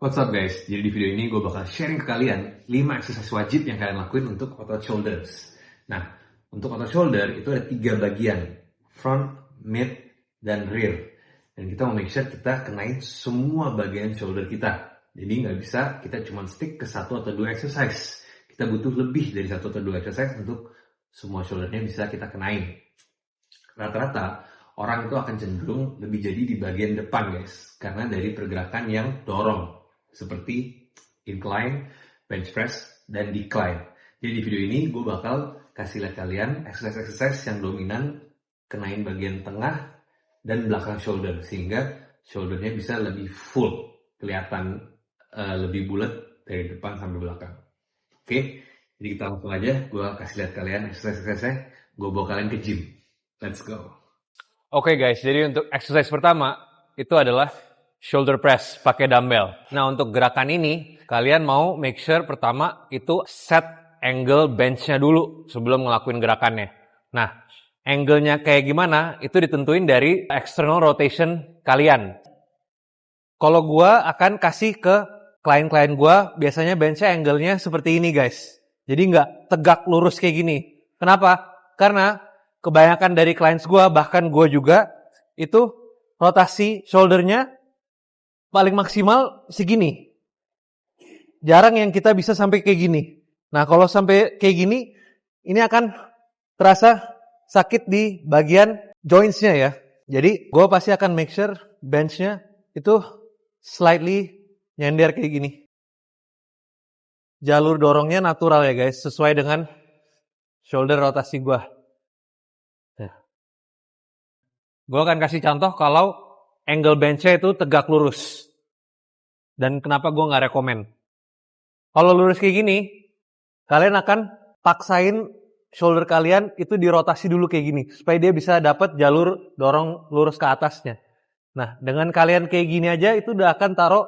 What's up guys, jadi di video ini gue bakal sharing ke kalian 5 exercise wajib yang kalian lakuin untuk otot shoulders. Nah, untuk otot shoulder itu ada 3 bagian, front, mid, dan rear. Dan kita mau make sure kita kenain semua bagian shoulder kita. Jadi nggak bisa kita cuma stick ke 1 atau 2 exercise. Kita butuh lebih dari 1 atau 2 exercise untuk semua shouldernya bisa kita kenain. Rata-rata orang itu akan cenderung lebih jadi di bagian depan guys, karena dari pergerakan yang dorong seperti incline, bench press, dan decline. Jadi di video ini gue bakal kasih lihat kalian exercise-exercise yang dominan kenain bagian tengah dan belakang shoulder, sehingga shouldernya bisa lebih full, kelihatan lebih bulat dari depan sampai belakang. Oke, jadi kita langsung aja, gue kasih lihat kalian exercise-exercise, gue bawa kalian ke gym. Let's go. Oke guys, jadi untuk exercise pertama itu adalah shoulder press pakai dumbbell. Nah, untuk gerakan ini kalian mau make sure pertama itu set angle bench-nya dulu sebelum ngelakuin gerakannya. Nah, angle-nya kayak gimana itu ditentuin dari external rotation kalian. Kalau gua akan kasih ke klien-klien gua, biasanya bench-nya angle-nya seperti ini guys. Jadi nggak tegak lurus kayak gini. Kenapa? Karena kebanyakan dari clients gua, bahkan gua juga, itu rotasi shoulder-nya paling maksimal segini. Jarang yang kita bisa sampai kayak gini. Nah, kalau sampai kayak gini, ini akan terasa sakit di bagian joints-nya ya. Jadi, gue pasti akan make sure bench-nya itu slightly nyender kayak gini. Jalur dorongnya natural ya guys, sesuai dengan shoulder rotasi gue. Nah. Gue akan kasih contoh kalau angle bench-nya itu tegak lurus. Dan kenapa gue nggak rekomen. Kalau lurus kayak gini, kalian akan paksain shoulder kalian itu dirotasi dulu kayak gini. Supaya dia bisa dapat jalur dorong lurus ke atasnya. Nah, dengan kalian kayak gini aja, itu udah akan taruh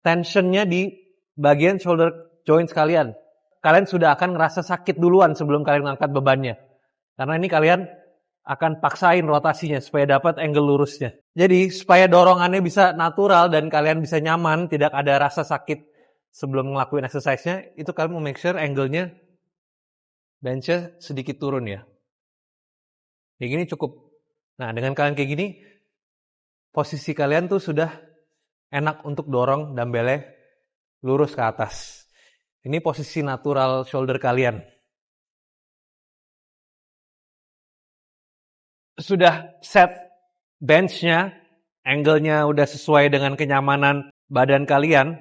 tensionnya di bagian shoulder joints kalian. Kalian sudah akan ngerasa sakit duluan sebelum kalian angkat bebannya. Karena ini kalian akan paksain rotasinya supaya dapat angle lurusnya. Jadi supaya dorongannya bisa natural dan kalian bisa nyaman, tidak ada rasa sakit sebelum ngelakuin exercise-nya, itu kalian mau make sure angle-nya bench-nya sedikit turun ya. Kayak gini cukup. Nah, dengan kalian kayak gini, posisi kalian tuh sudah enak untuk dorong dumbbell-nya lurus ke atas. Ini posisi natural shoulder kalian. Sudah set bench-nya, angle-nya udah sesuai dengan kenyamanan badan kalian,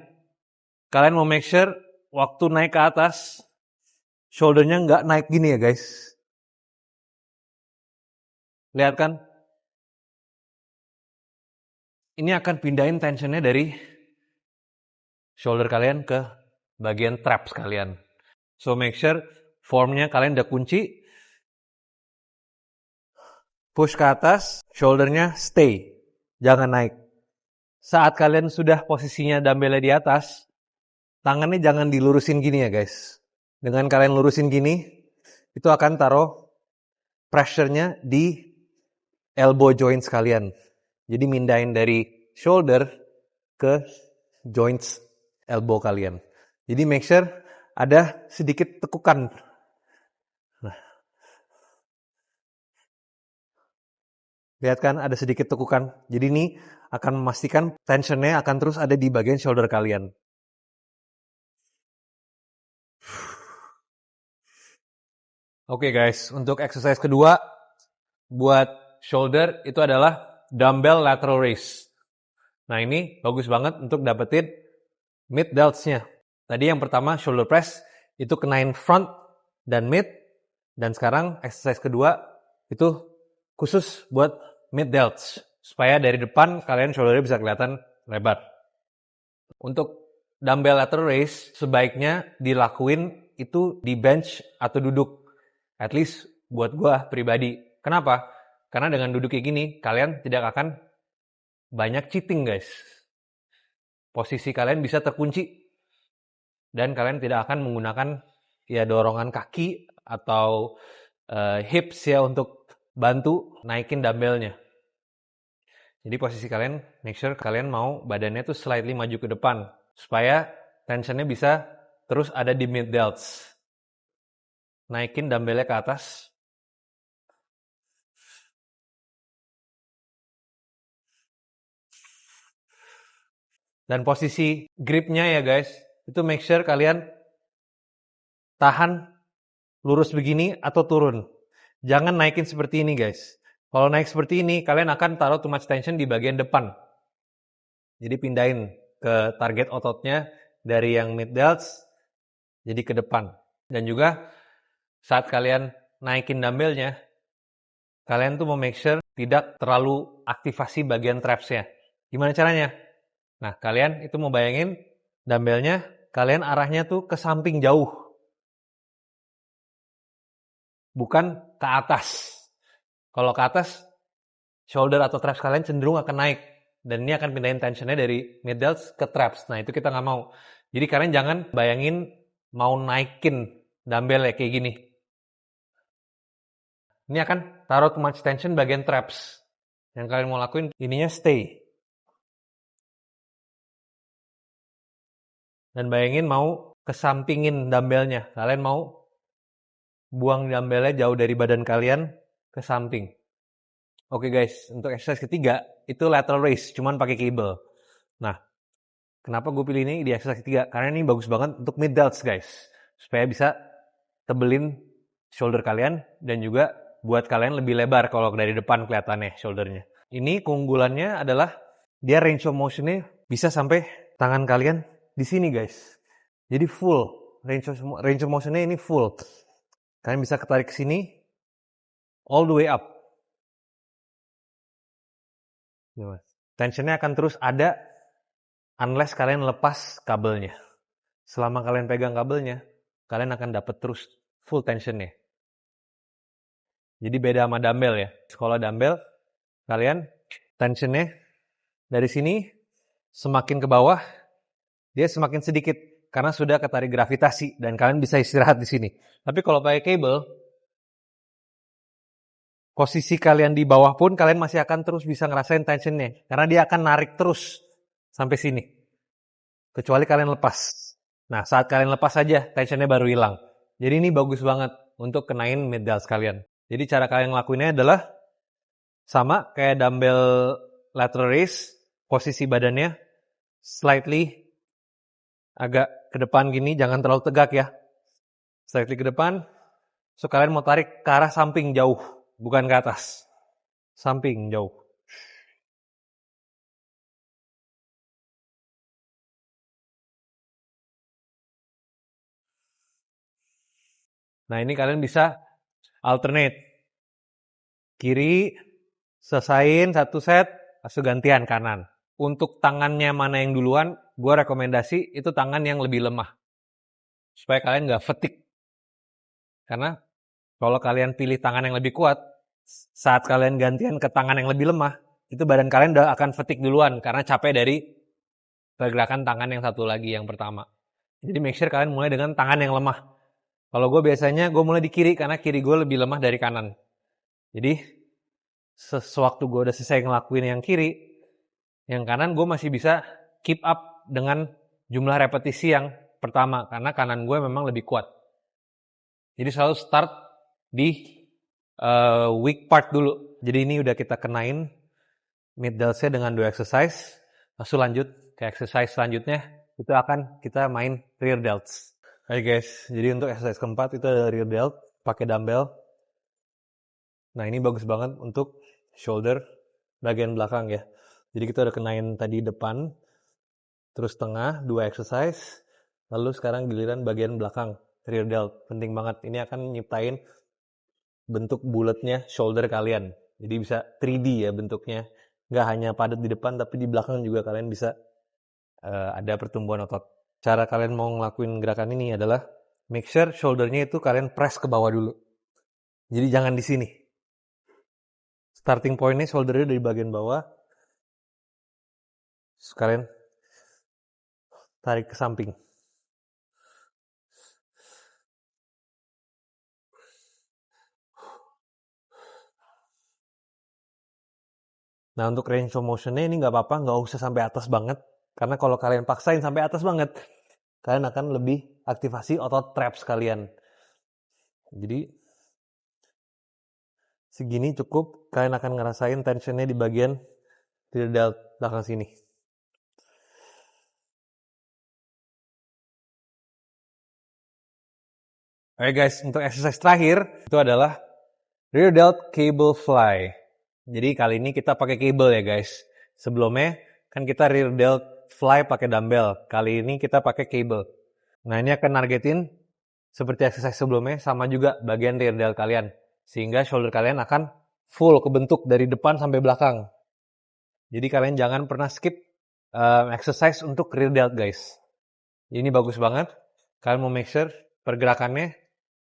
kalian mau make sure waktu naik ke atas, shoulder-nya nggak naik gini ya guys. Lihat kan? Ini akan pindahin tensionnya dari shoulder kalian ke bagian traps kalian. So make sure formnya kalian udah kunci, push ke atas, shoulder-nya stay, jangan naik. Saat kalian sudah posisinya dumbbell di atas, tangannya jangan dilurusin gini ya guys. Dengan kalian lurusin gini, itu akan taruh pressure-nya di elbow joints kalian. Jadi mindahin dari shoulder ke joints elbow kalian. Jadi make sure ada sedikit tekukan. Nah. Lihat kan ada sedikit tekukan. Jadi ini akan memastikan tensionnya akan terus ada di bagian shoulder kalian. Oke guys, untuk exercise kedua buat shoulder itu adalah dumbbell lateral raise. Nah ini bagus banget untuk dapetin mid delts-nya. Tadi yang pertama shoulder press itu kenain front dan mid. Dan sekarang exercise kedua itu khusus buat mid delts. Supaya dari depan kalian shoulder-nya bisa kelihatan lebar. Untuk dumbbell lateral raise sebaiknya dilakuin itu di bench atau duduk. At least buat gua pribadi. Kenapa? Karena dengan duduk kayak gini, kalian tidak akan banyak cheating guys. Posisi kalian bisa terkunci. Dan kalian tidak akan menggunakan ya dorongan kaki atau hips ya untuk bantu naikin dumbbellnya. Jadi posisi kalian, make sure kalian mau badannya tuh slightly maju ke depan. Supaya tensionnya bisa terus ada di mid delts. Naikin dumbbellnya ke atas. Dan posisi gripnya ya guys, itu make sure kalian tahan lurus begini atau turun. Jangan naikin seperti ini guys. Kalau naik seperti ini, kalian akan taruh too much tension di bagian depan. Jadi pindahin ke target ototnya dari yang mid delts jadi ke depan. Dan juga saat kalian naikin dumbbellnya, kalian tuh mau make sure tidak terlalu aktivasi bagian trapsnya. Gimana caranya? Nah, kalian itu mau bayangin dumbbellnya, kalian arahnya tuh ke samping jauh. Bukan ke atas. Kalau ke atas, shoulder atau traps kalian cenderung akan naik. Dan ini akan pindahin tensionnya dari mid delts ke traps. Nah, itu kita nggak mau. Jadi kalian jangan bayangin mau naikin dumbbell ya kayak gini. Ini akan taruh too much tension bagian traps. Yang kalian mau lakuin, ininya stay. Dan bayangin mau kesampingin dumbbellnya. Kalian mau buang dumbbellnya jauh dari badan kalian ke samping. Oke guys, untuk exercise ketiga, itu lateral raise, cuman pakai cable. Nah, kenapa gue pilih ini di exercise ketiga? Karena ini bagus banget untuk mid delts guys. Supaya bisa tebelin shoulder kalian, dan juga buat kalian lebih lebar kalau dari depan kelihatannya shouldernya. Ini keunggulannya adalah dia range of motion-nya bisa sampai tangan kalian di sini guys. Jadi full, range of motion-nya ini full. Kalian bisa ketarik ke sini, all the way up. Tensionnya akan terus ada unless kalian lepas kabelnya. Selama kalian pegang kabelnya, kalian akan dapat terus full tensionnya. Jadi beda sama dumbbell ya. Kalau dumbbell, kalian tensionnya dari sini semakin ke bawah, dia semakin sedikit karena sudah ketarik gravitasi dan kalian bisa istirahat di sini. Tapi kalau pakai cable, posisi kalian di bawah pun kalian masih akan terus bisa ngerasain tensionnya karena dia akan narik terus sampai sini. Kecuali kalian lepas. Nah, saat kalian lepas saja, tensionnya baru hilang. Jadi ini bagus banget untuk kenain mid delts kalian. Jadi cara kalian ngelakuinnya adalah sama kayak dumbbell lateral raise, posisi badannya slightly agak ke depan gini, jangan terlalu tegak ya. Slightly ke depan, so kalian mau tarik ke arah samping jauh, bukan ke atas. Samping jauh. Nah ini kalian bisa alternate. Kiri, selesain satu set, langsung gantian kanan. Untuk tangannya mana yang duluan, gue rekomendasi itu tangan yang lebih lemah. Supaya kalian gak fatigue. Karena kalau kalian pilih tangan yang lebih kuat, saat kalian gantian ke tangan yang lebih lemah, itu badan kalian udah akan fatigue duluan karena capek dari pergerakan tangan yang satu lagi, yang pertama. Jadi make sure kalian mulai dengan tangan yang lemah. Kalau gue biasanya gue mulai di kiri karena kiri gue lebih lemah dari kanan. Jadi sewaktu gue udah selesai ngelakuin yang kiri, yang kanan gue masih bisa keep up dengan jumlah repetisi yang pertama karena kanan gue memang lebih kuat. Jadi selalu start di weak part dulu. Jadi ini udah kita kenain mid delts-nya dengan 2 exercise. Langsung lanjut ke exercise selanjutnya. Itu akan kita main rear delts. Hai guys, jadi untuk exercise keempat itu ada rear delt pakai dumbbell. Nah ini bagus banget untuk shoulder bagian belakang ya. Jadi kita udah kenain tadi depan, terus tengah 2 exercise, lalu sekarang giliran bagian belakang rear delt. Penting banget. Ini akan nyiptain bentuk bulatnya shoulder kalian. Jadi bisa 3D ya bentuknya. Nggak hanya padat di depan, tapi di belakang juga kalian bisa ada pertumbuhan otot. Cara kalian mau ngelakuin gerakan ini adalah make sure shouldernya itu kalian press ke bawah dulu. Jadi jangan di sini. Starting point-nya shouldernya dari bagian bawah. Terus kalian tarik ke samping. Nah, untuk range of motion-nya ini nggak apa-apa, nggak usah sampai atas banget. Karena kalau kalian paksain sampai atas banget, kalian akan lebih aktivasi otot traps kalian. Jadi, segini cukup, kalian akan ngerasain tensionnya di bagian rear delt belakang sini. Oke guys, untuk exercise terakhir, itu adalah rear delt cable fly. Jadi kali ini kita pakai cable ya guys. Sebelumnya kan kita rear delt fly pakai dumbbell. Kali ini kita pakai cable. Nah, ini akan nargetin seperti exercise sebelumnya, sama juga bagian rear delt kalian. Sehingga shoulder kalian akan full kebentuk dari depan sampai belakang. Jadi kalian jangan pernah skip exercise untuk rear delt guys. Ini bagus banget. Kalian mau make sure pergerakannya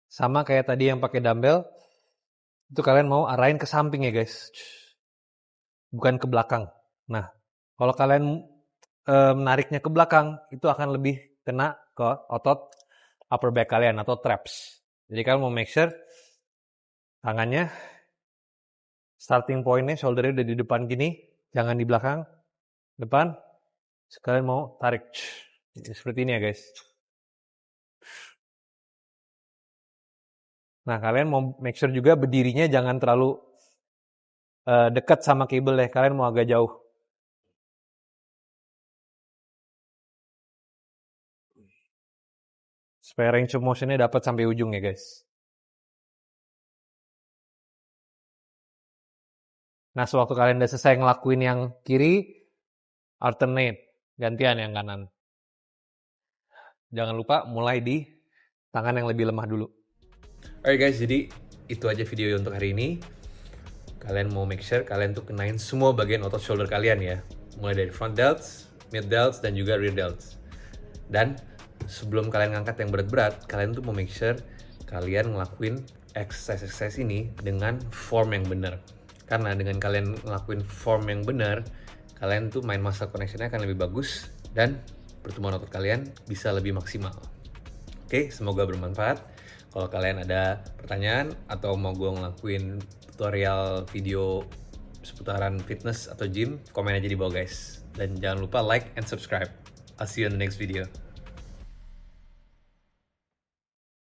sama kayak tadi yang pakai dumbbell. Itu kalian mau arahin ke samping ya guys. Bukan ke belakang. Nah, kalau kalian menariknya ke belakang, itu akan lebih kena ke otot upper back kalian atau traps. Jadi kalian mau make sure tangannya starting point-nya, shoulder-nya udah di depan gini, jangan di belakang, depan. Sekalian mau tarik. Seperti ini ya guys. Nah, kalian mau make sure juga berdirinya jangan terlalu dekat sama cable ya. Kalian mau agak jauh. Supaya range of motion-nya dapat sampai ujung ya guys. Nah, sewaktu kalian udah selesai ngelakuin yang kiri, alternate. Gantian yang kanan. Jangan lupa mulai di tangan yang lebih lemah dulu. Alright guys, jadi itu aja video untuk hari ini. Kalian mau make sure kalian tuh kenain semua bagian otot shoulder kalian ya. Mulai dari front delts, mid delts, dan juga rear delts. Dan sebelum kalian ngangkat yang berat-berat, kalian tuh mau make sure kalian ngelakuin exercise ini dengan form yang benar. Karena dengan kalian ngelakuin form yang benar, kalian tuh main muscle connection-nya akan lebih bagus dan pertumbuhan otot kalian bisa lebih maksimal. Oke, semoga bermanfaat. Kalau kalian ada pertanyaan atau mau gue ngelakuin tutorial video seputaran fitness atau gym, komen aja di bawah guys. Dan jangan lupa like and subscribe. I'll see you in the next video.